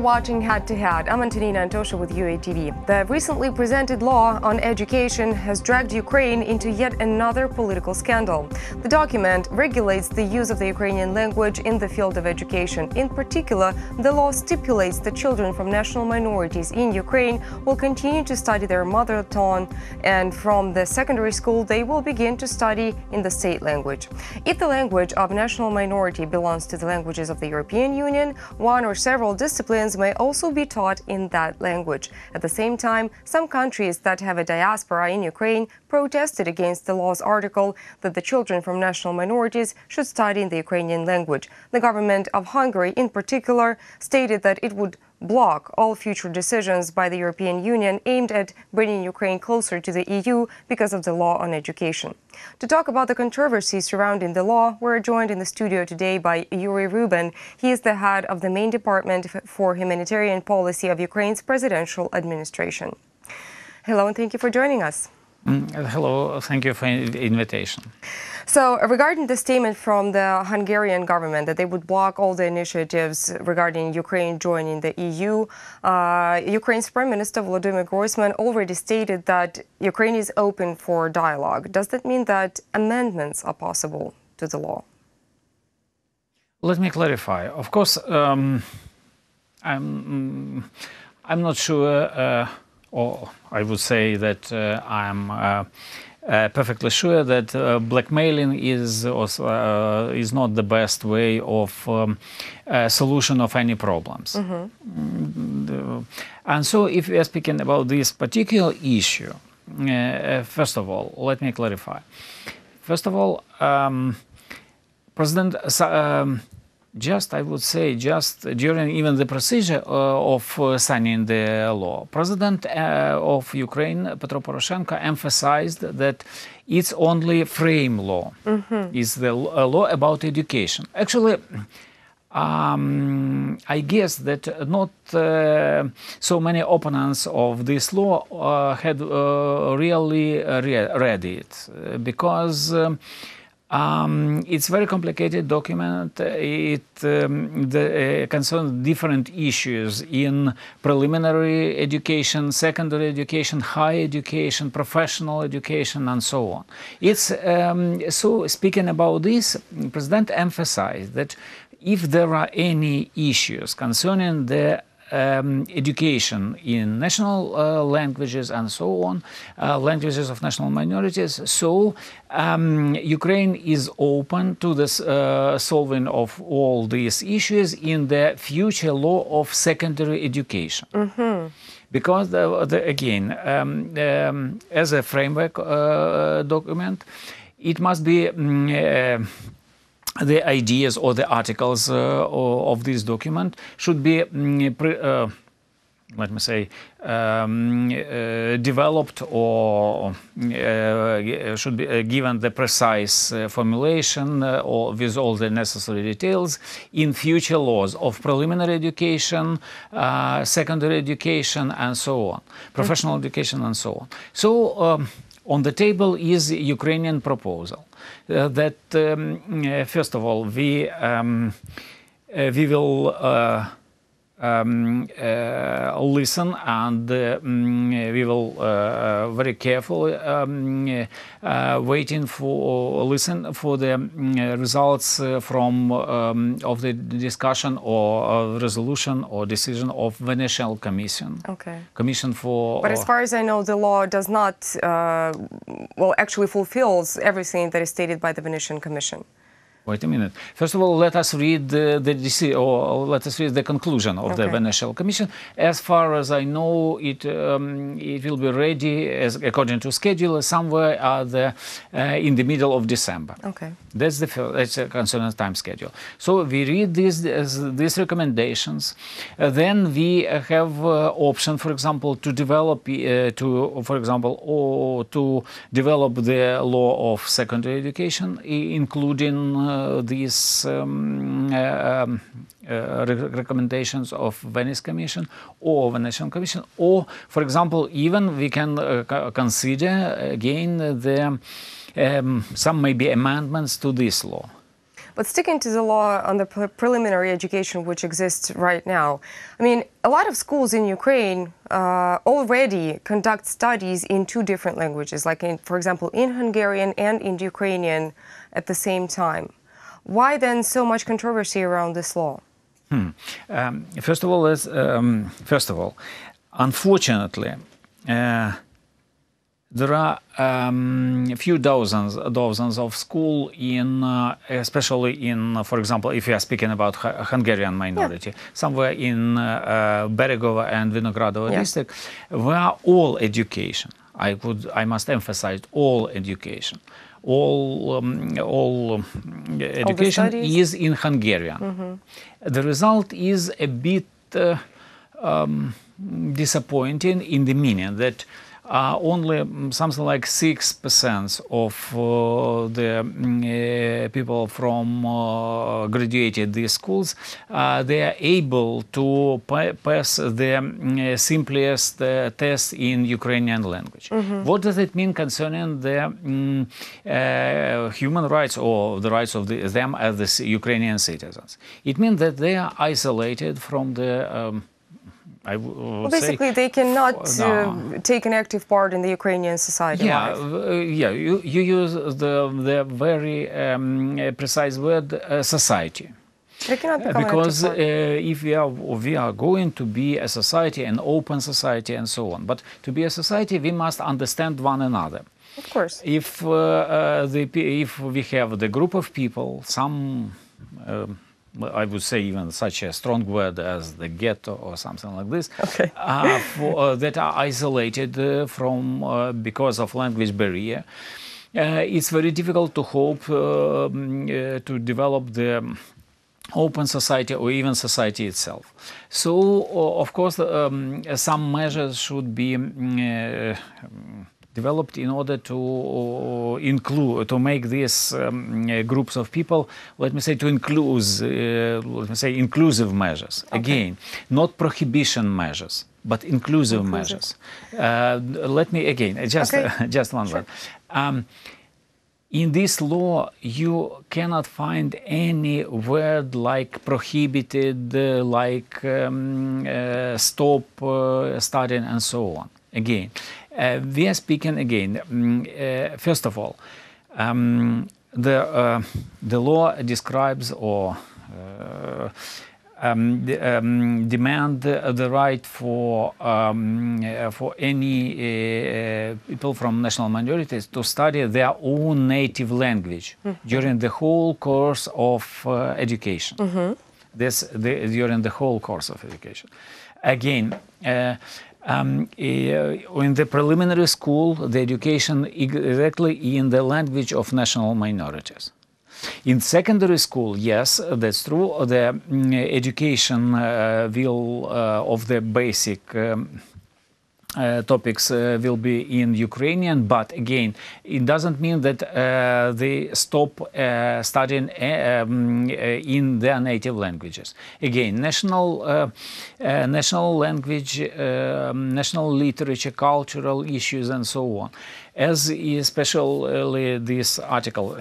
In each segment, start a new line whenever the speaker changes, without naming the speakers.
watching Head to Head. I'm Antonina Antosha with UATV. The recently presented law on education has dragged Ukraine into yet another political scandal. The document regulates the use of the Ukrainian language in the field of education. In particular, the law stipulates that children from national minorities in Ukraine will continue to study their mother tongue, and from the secondary school they will begin to study in the state language. If the language of national minority belongs to the languages of the European Union, one or several disciplines may also be taught in that language. At the same time, some countries that have a diaspora in Ukraine protested against the law's article that the children from national minorities should study in the Ukrainian language. The government of Hungary, in particular, stated that it would block all future decisions by the European Union aimed at bringing Ukraine closer to the EU because of the law on education. To talk about the controversy surrounding the law, we're joined in the studio today by Yuri Rubin. He is the head of the main department for humanitarian policy of Ukraine's presidential administration. Hello, and thank you for joining us.
Hello, thank you for the invitation.
So, regarding the statement from the Hungarian government that they would block all the initiatives regarding Ukraine joining the EU, Ukraine's Prime Minister Volodymyr Groysman already stated that Ukraine is open for dialogue. Does that mean that amendments are possible to the law?
Let me clarify. Of course, I'm not sure, or I would say that I'm perfectly sure that blackmailing is not the best way of solution of any problems. And so, if we are speaking about this particular issue, first of all, let me clarify. First of all, President. I would say, just during even the procedure of signing the law, President of Ukraine, Petro Poroshenko, emphasized that it's only frame law, is the law about education. Actually, I guess that not so many opponents of this law had really read it, because it's a very complicated document. It concerns different issues in preliminary education, secondary education, higher education, professional education, and so on. It's so speaking about this, President emphasized that if there are any issues concerning the education in national languages and so on, languages of national minorities. So Ukraine is open to the solving of all these issues in the future law of secondary education. Because, again, as a framework document, it must be the ideas or the articles of this document should be, let me say, developed, or should be given the precise formulation or with all the necessary details in future laws of preliminary education, secondary education, and so on, professional education, and so on. So on the table is a Ukrainian proposal that, first of all, we will listen, and we will very carefully listen for the results from of the discussion or resolution or decision of Venetian Commission.
Okay.
Commission for.
But as far as I know, the law does not, actually fulfills everything that is stated by the Venetian Commission.
Wait a minute. First of all, let us read the conclusion of the Venetian Commission. As far as I know, it will be ready, according to schedule, somewhere in the middle of December. Okay. That's the concerning time schedule. So we read these recommendations. Then we have option, for example, to develop to develop the law of secondary education, including these recommendations of Venice Commission or Venetian Commission, or, for example, even we can consider again the some maybe amendments to this law.
But sticking to the law on the preliminary education which exists right now, I mean, a lot of schools in Ukraine already conduct studies in two different languages, like, for example, in Hungarian and in Ukrainian at the same time. Why then so much controversy around this law?
First of all, unfortunately, there are a few dozens of schools especially in, for example, if you are speaking about Hungarian minority, somewhere in Beregovo and Vinogradovo district, where all education, I must emphasize, all education, all education is in Hungarian. The result is a bit disappointing in the meaning that only something like 6% of the people from graduated these schools, they are able to pass the simplest test in Ukrainian language. What does it mean concerning the human rights or the rights of them as the Ukrainian citizens? It means that they are isolated from the
basically, they cannot take an active part in the Ukrainian society.
You use the very precise word, society.
They cannot become
because if we are going to be a society, an open society, and so on, but to be a society, we must understand one another.
Of course.
If we have the group of people, some. I would say even such a strong word as the ghetto or something like this, that are isolated from because of language barrier. It's very difficult to hope to develop the open society or even society itself. So, of course, some measures should be developed in order to make these groups of people, let me say, inclusive measures. Again, not prohibition measures, but inclusive measures. Let me again just one word. In this law, you cannot find any word like prohibited, like stop studying, and so on. Again. We are speaking again. First of all, the law describes or demand the right for any people from national minorities to study their own native language during the whole course of education. During the whole course of education. Again. In the preliminary school, the education exactly in the language of national minorities. In secondary school, yes, that's true. The education will of the basic topics will be in Ukrainian, but again, it doesn't mean that they stop studying in their native languages. Again, national language, national literature, cultural issues, and so on. As especially this article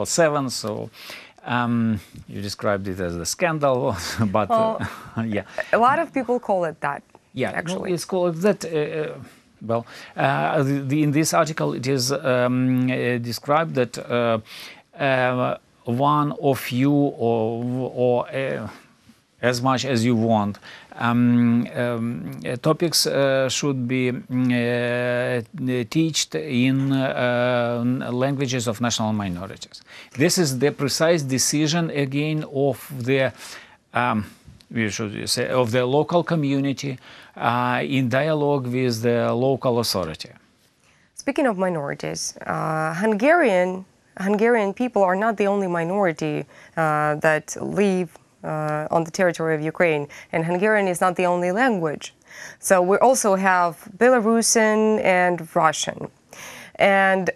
7. So. You described it as a scandal, but yeah.
A lot of people call it that.
Yeah,
actually,
it's called that. In this article, it is described that one of you, or as much as you want, topics should be taught in languages of national minorities. This is the precise decision again of the. We should say of the local community in dialogue with the local authority.
Speaking of minorities, Hungarian people are not the only minority that live on the territory of Ukraine, and Hungarian is not the only language. So we also have Belarusian and Russian. And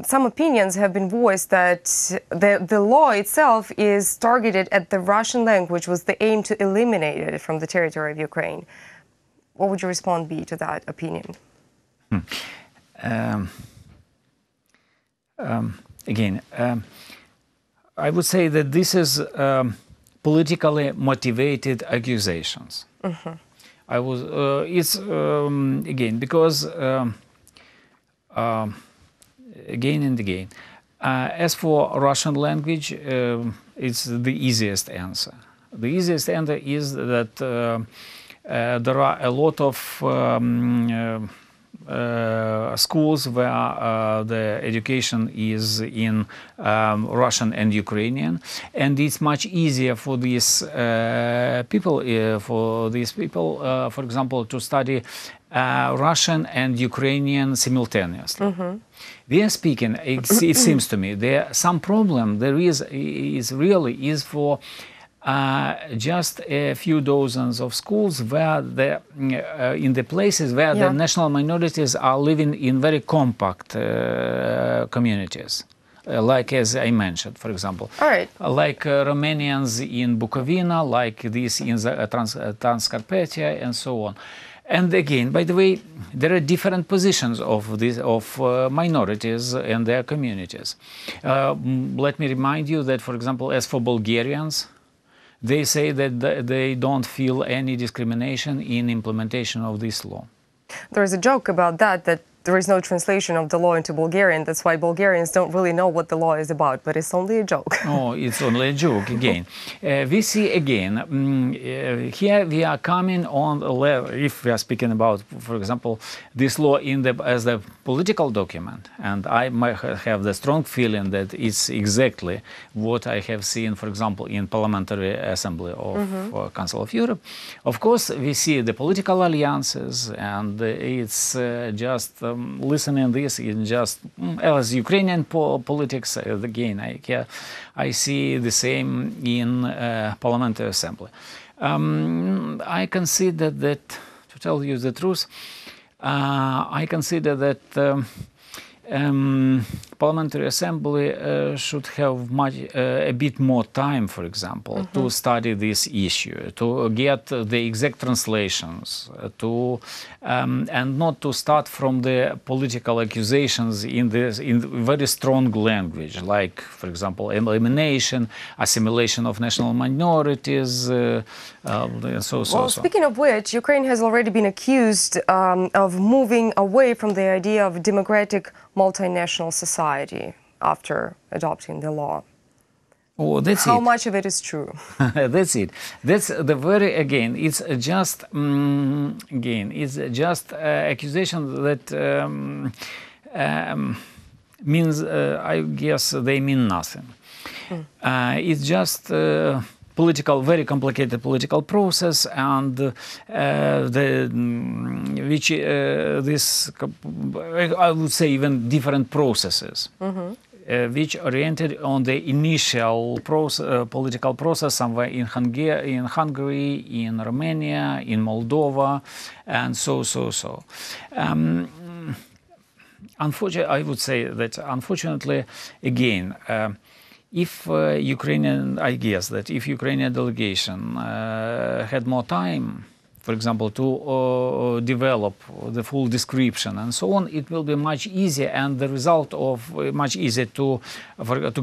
some opinions have been voiced that the law itself is targeted at the Russian language with the aim to eliminate it from the territory of Ukraine. What would your response be to that opinion?
Again, I would say that this is politically motivated accusations. It's again because again and again. As for Russian language, it's the easiest answer. The easiest answer is that there are a lot of schools where the education is in Russian and Ukrainian, and it's much easier for these people, for example, to study Russian and Ukrainian simultaneously. We are speaking. It seems to me there some problem there is really for just a few dozens of schools where in the places where the national minorities are living in very compact communities. Like as I mentioned, for example, like Romanians in Bukovina, like this in the Transcarpathia, and so on. And again, by the way, there are different positions of minorities and their communities. Let me remind you that, for example, as for Bulgarians, they say that they don't feel any discrimination in implementation of this law.
There is a joke about that there is no translation of the law into Bulgarian. That's why Bulgarians don't really know what the law is about, but it's only a joke.
Oh, it's only a joke again. We see again, here we are coming on a level, if we are speaking about, for example, this law as the political document, and I might have the strong feeling that it's exactly what I have seen, for example, in Parliamentary Assembly of Council of Europe. Of course, we see the political alliances, and it's just listening this in just as Ukrainian politics again. I see the same in Parliamentary Assembly. I consider that, to tell you the truth, I consider that Parliamentary Assembly should have a bit more time, for example, to study this issue, to get the exact translations, and not to start from the political accusations in very strong language, like, for example, elimination, assimilation of national minorities,
Speaking of which, Ukraine has already been accused of moving away from the idea of democratic multinational society after adopting the law.
Oh, that's
How much of it is true?
That's it. That's the very, again, it's just, accusation that means, I guess, they mean nothing. It's just very complicated political process, and I would say even different processes, which oriented on the initial political process somewhere in Hungary, in Romania, in Moldova, and so. Unfortunately, I would say that unfortunately, again, if Ukrainian delegation had more time, for example, to develop the full description and so on, it will be much easier, and the result of much easier to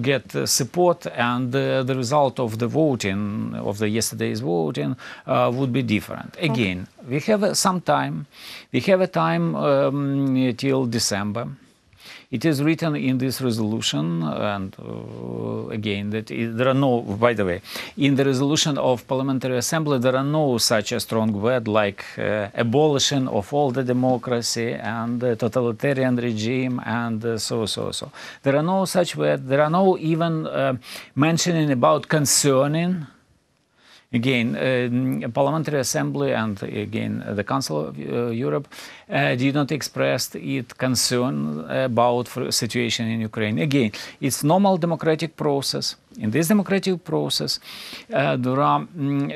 get support, and the result of the voting, of the yesterday's voting, would be different. Again, we have some time. We have a time till December. It is written in this resolution, and again, there are no, by the way, in the resolution of Parliamentary Assembly, there are no such a strong word like abolition of all the democracy and the totalitarian regime, and so. There are no such words. There are no even mentioning about concerning. Again, Parliamentary Assembly and again the Council of Europe did not express its concern about the situation in Ukraine. Again, it's normal democratic process. In this democratic process,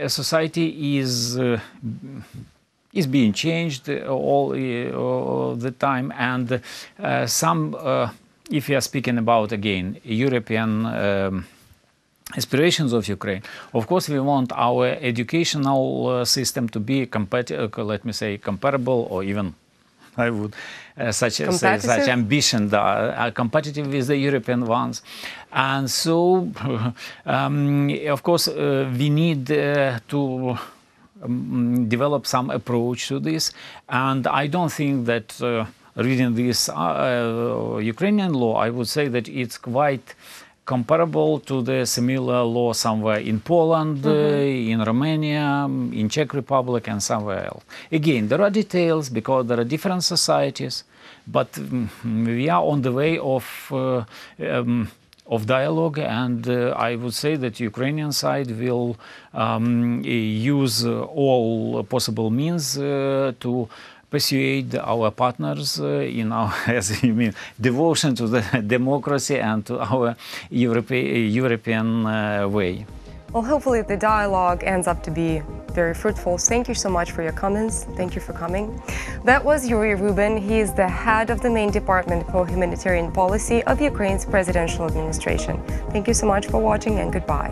society is being changed all the time, and some, if we are speaking about again European aspirations of Ukraine. Of course, we want our educational system to be comparable or even I would say such ambition, competitive with the European ones. And so, of course, we need to develop some approach to this. And I don't think that reading this Ukrainian law, I would say that it's quite comparable to the similar law somewhere in Poland, in Romania, in Czech Republic, and somewhere else. Again, there are details because there are different societies, but we are on the way of dialogue, and I would say that Ukrainian side will use all possible means to persuade our partners in our, as you mean, devotion to the democracy and to our European way.
Well, hopefully the dialogue ends up to be very fruitful. Thank you so much for your comments. Thank you for coming. That was Yuri Rubin. He is the head of the main department for humanitarian policy of Ukraine's presidential administration. Thank you so much for watching, and goodbye.